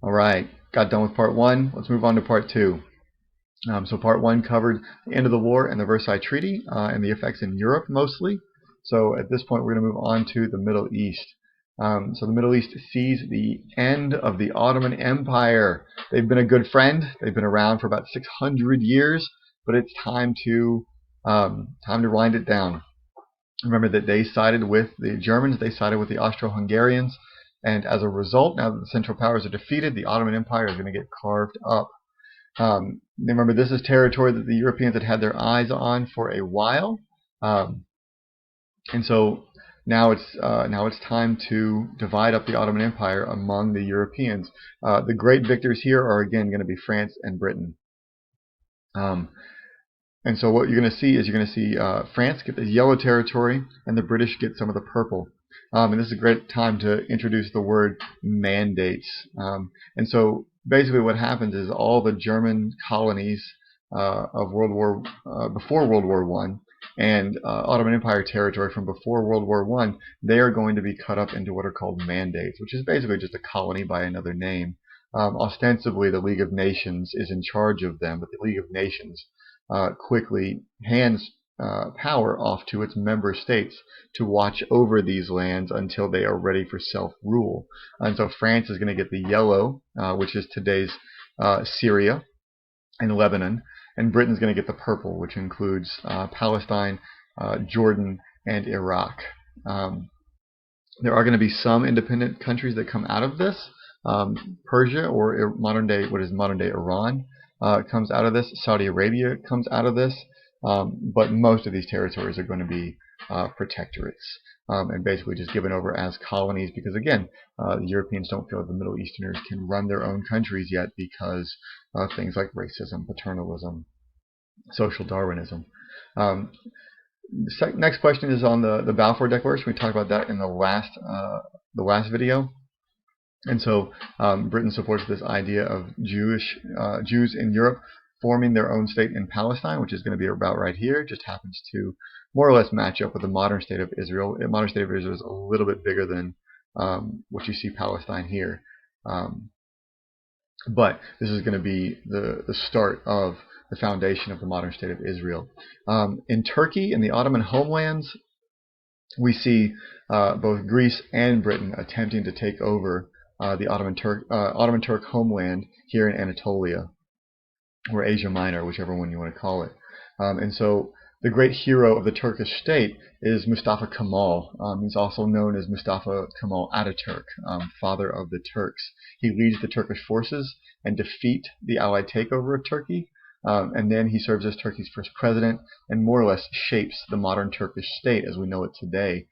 All right, got done with part one. Let's move on to part two. So part one covered the end of the war and the Versailles Treaty and the effects in Europe mostly. So at this point, we're going to move on to the Middle East. So the Middle East sees the end of the Ottoman Empire. They've been a good friend. They've been around for about 600 years, but it's time to wind it down. Remember that they sided with the Germans, they sided with the Austro-Hungarians, and as a result, now that the Central Powers are defeated, the Ottoman Empire is going to get carved up. Remember, this is territory that the Europeans had had their eyes on for a while, and so now it's time to divide up the Ottoman Empire among the Europeans. The great victors here are again going to be France and Britain. And so what you're going to see is France get the yellow territory and the British get some of the purple. And this is a great time to introduce the word mandates. And so basically what happens is all the German colonies of before World War I and Ottoman Empire territory from before World War I, they are going to be cut up into what are called mandates, which is basically just a colony by another name. Ostensibly, the League of Nations is in charge of them, but the League of Nations quickly hands power off to its member states to watch over these lands until they are ready for self-rule. And so France is going to get the yellow, which is today's Syria and Lebanon, and Britain's going to get the purple, which includes Palestine, Jordan, and Iraq. There are going to be some independent countries that come out of this. Persia, or what is modern day Iran, comes out of this. Saudi Arabia comes out of this. But most of these territories are going to be protectorates and basically just given over as colonies because, again, the Europeans don't feel that the Middle Easterners can run their own countries yet because of things like racism, paternalism, social Darwinism. Next question is on the Balfour Declaration. We talked about that in the last video. And so Britain supports this idea of Jews in Europe forming their own state in Palestine, which is going to be about right here. It just happens to more or less match up with the modern state of Israel. The modern state of Israel is a little bit bigger than what you see Palestine here. But this is going to be the start of the foundation of the modern state of Israel. In Turkey, in the Ottoman homelands, we see both Greece and Britain attempting to take over the Ottoman Turk homeland here in Anatolia, or Asia Minor, whichever one you want to call it. And so the great hero of the Turkish state is Mustafa Kemal. He's also known as Mustafa Kemal Ataturk, father of the Turks. He leads the Turkish forces and defeat the Allied takeover of Turkey. And then he serves as Turkey's first president and more or less shapes the modern Turkish state as we know it today.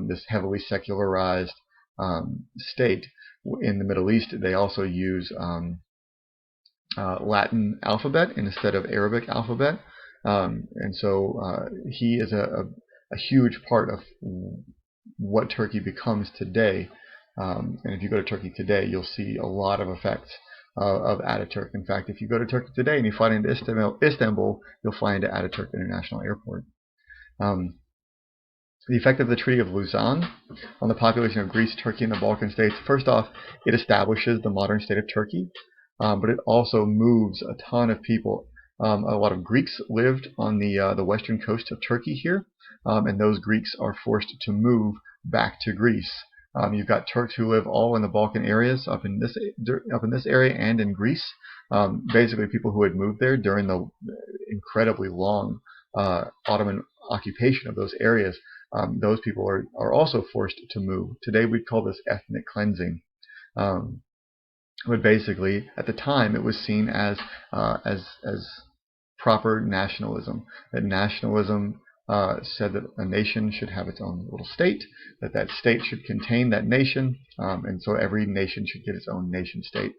This heavily secularized state in the Middle East. They also use Latin alphabet instead of Arabic alphabet. And so he is a huge part of what Turkey becomes today. And if you go to Turkey today, you'll see a lot of effects of Ataturk. In fact, if you go to Turkey today and you fly into Istanbul, you'll fly into Ataturk International Airport. The effect of the Treaty of Lausanne on the population of Greece, Turkey, and the Balkan states. First off, it establishes the modern state of Turkey, but it also moves a ton of people. A lot of Greeks lived on the western coast of Turkey here, and those Greeks are forced to move back to Greece. You've got Turks who live all in the Balkan areas, up in this area and in Greece. Basically, people who had moved there during the incredibly long Ottoman occupation of those areas. Those people are also forced to move. Today we'd call this ethnic cleansing. But basically, at the time, it was seen as proper nationalism. That nationalism said that a nation should have its own little state, that state should contain that nation, and so every nation should get its own nation state.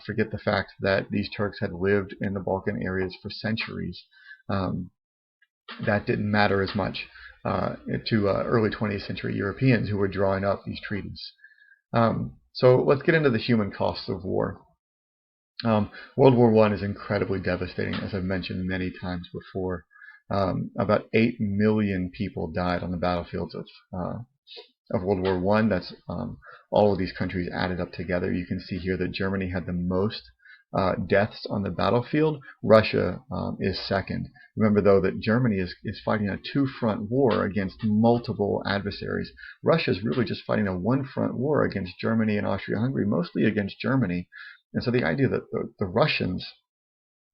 Forget the fact that these Turks had lived in the Balkan areas for centuries. That didn't matter as much to early 20th century Europeans who were drawing up these treaties. So let's get into the human costs of war. World War I is incredibly devastating, as I've mentioned many times before. About 8 million people died on the battlefields of World War One. That's all of these countries added up together. You can see here that Germany had the most deaths on the battlefield. Russia is second. Remember, though, that Germany is fighting a two-front war against multiple adversaries. Russia is really just fighting a one-front war against Germany and Austria-Hungary, mostly against Germany. And so the idea that the Russians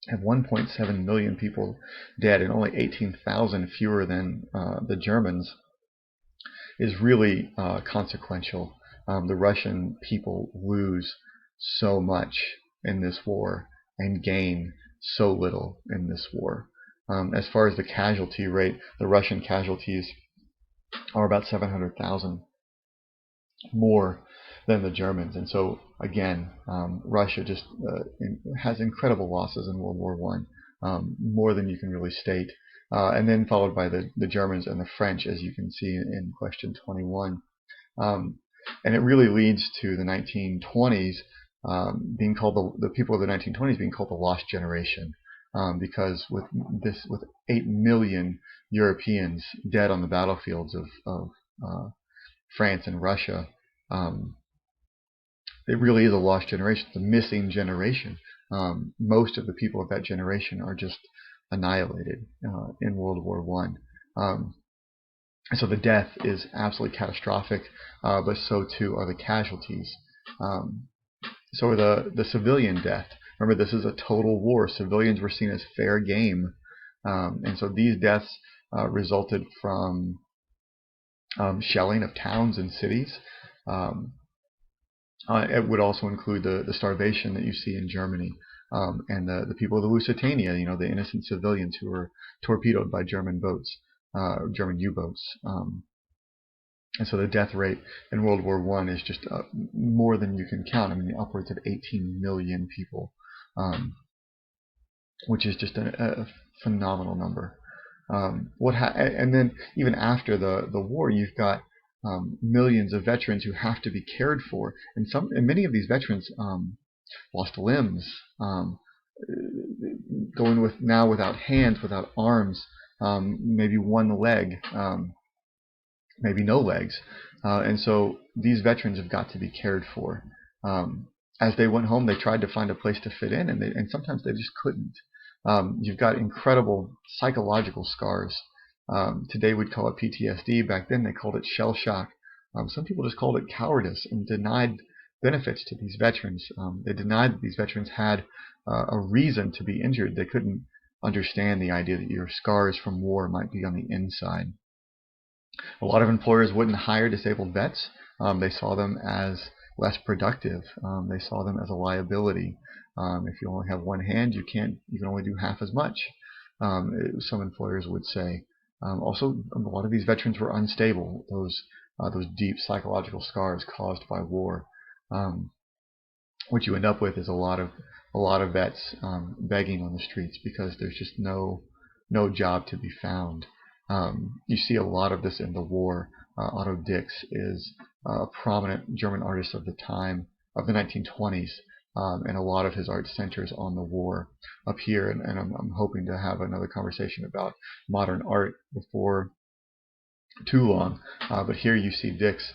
have 1.7 million people dead and only 18,000 fewer than the Germans is really consequential. The Russian people lose so much in this war and gain so little in this war. As far as the casualty rate, the Russian casualties are about 700,000 more than the Germans. And so, again, Russia just has incredible losses in World War One, more than you can really state. And then followed by the Germans and the French, as you can see in question 21. And it really leads to the 1920s being called the people of the 1920s being called the lost generation, because with 8 million Europeans dead on the battlefields of France and Russia, it really is a lost generation. It's a missing generation. Most of the people of that generation are just annihilated in World War One. So the death is absolutely catastrophic, but so too are the casualties. So the civilian death. Remember, this is a total war. Civilians were seen as fair game. And so these deaths resulted from shelling of towns and cities. It would also include the starvation that you see in Germany, and the people of the Lusitania, the innocent civilians who were torpedoed by German boats, German U-boats. And so the death rate in World War One is just more than you can count. I mean, upwards of 18 million people, which is just a phenomenal number. And then even after the war, you've got millions of veterans who have to be cared for, and many of these veterans lost limbs, going now without hands, without arms, maybe one leg, maybe no legs, and so these veterans have got to be cared for. As they went home, they tried to find a place to fit in, and sometimes they just couldn't. You've got incredible psychological scars. Today we'd call it PTSD. Back then they called it shell shock. Some people just called it cowardice and denied benefits to these veterans. They denied that these veterans had a reason to be injured. They couldn't understand the idea that your scars from war might be on the inside. A lot of employers wouldn't hire disabled vets. They saw them as less productive. They saw them as a liability. If you only have one hand, you can only do half as much, some employers would say. Also, a lot of these veterans were unstable. Those deep psychological scars caused by war. What you end up with is a lot of vets begging on the streets because there's just no job to be found. You see a lot of this in the war. Otto Dix is a prominent German artist of the time, of the 1920s, and a lot of his art centers on the war up here. And I'm hoping to have another conversation about modern art before too long. But here you see Dix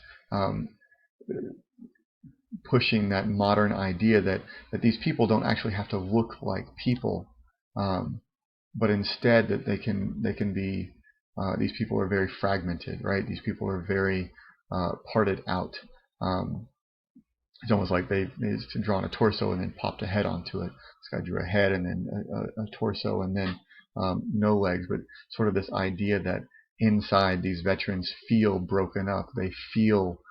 pushing that modern idea that these people don't actually have to look like people, but instead that they can be. These people are very fragmented, right? These people are very parted out. It's almost like they've drawn a torso and then popped a head onto it. This guy drew a head and then a torso and then no legs, but sort of this idea that inside these veterans feel broken up. They feel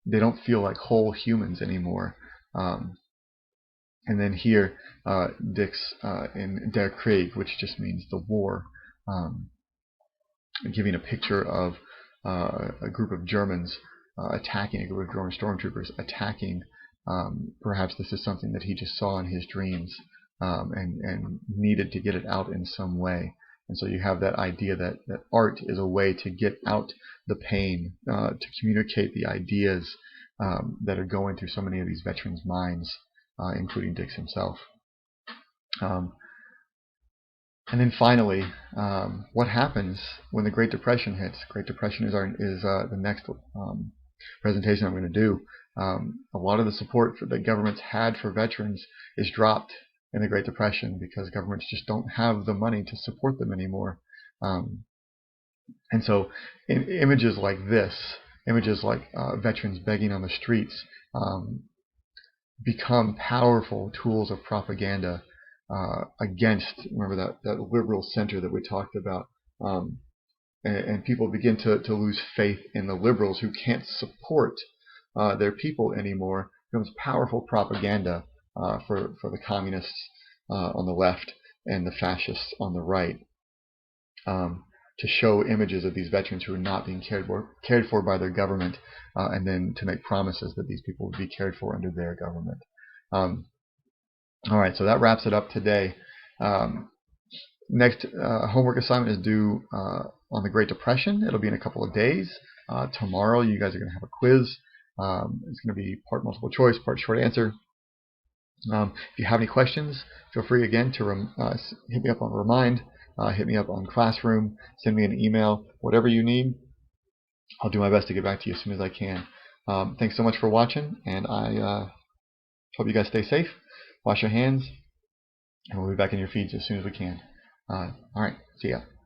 they don't feel like whole humans anymore. And then here, Dix in Der Krieg, which just means the war. Giving a picture of a group of Germans attacking, a group of German stormtroopers attacking. Perhaps this is something that he just saw in his dreams and needed to get it out in some way. And so you have that idea that art is a way to get out the pain, to communicate the ideas that are going through so many of these veterans' minds, including Dix himself. And then finally, what happens when the Great Depression hits? Great Depression is the next presentation I'm going to do. A lot of the support that governments had for veterans is dropped in the Great Depression because governments just don't have the money to support them anymore. And so images like this, images like veterans begging on the streets, become powerful tools of propaganda against, remember that liberal center that we talked about. And people begin to lose faith in the liberals who can't support their people anymore. It becomes powerful propaganda for the communists on the left and the fascists on the right, to show images of these veterans who are not being cared for by their government, and then to make promises that these people would be cared for under their government. All right, so that wraps it up today. Next homework assignment is due on the Great Depression. It'll be in a couple of days. Tomorrow you guys are going to have a quiz. It's going to be part multiple choice, part short answer. If you have any questions, feel free again to hit me up on Remind, hit me up on Classroom, send me an email, whatever you need. I'll do my best to get back to you as soon as I can. Thanks so much for watching, and I hope you guys stay safe, wash your hands, and we'll be back in your feeds as soon as we can. All right, see ya.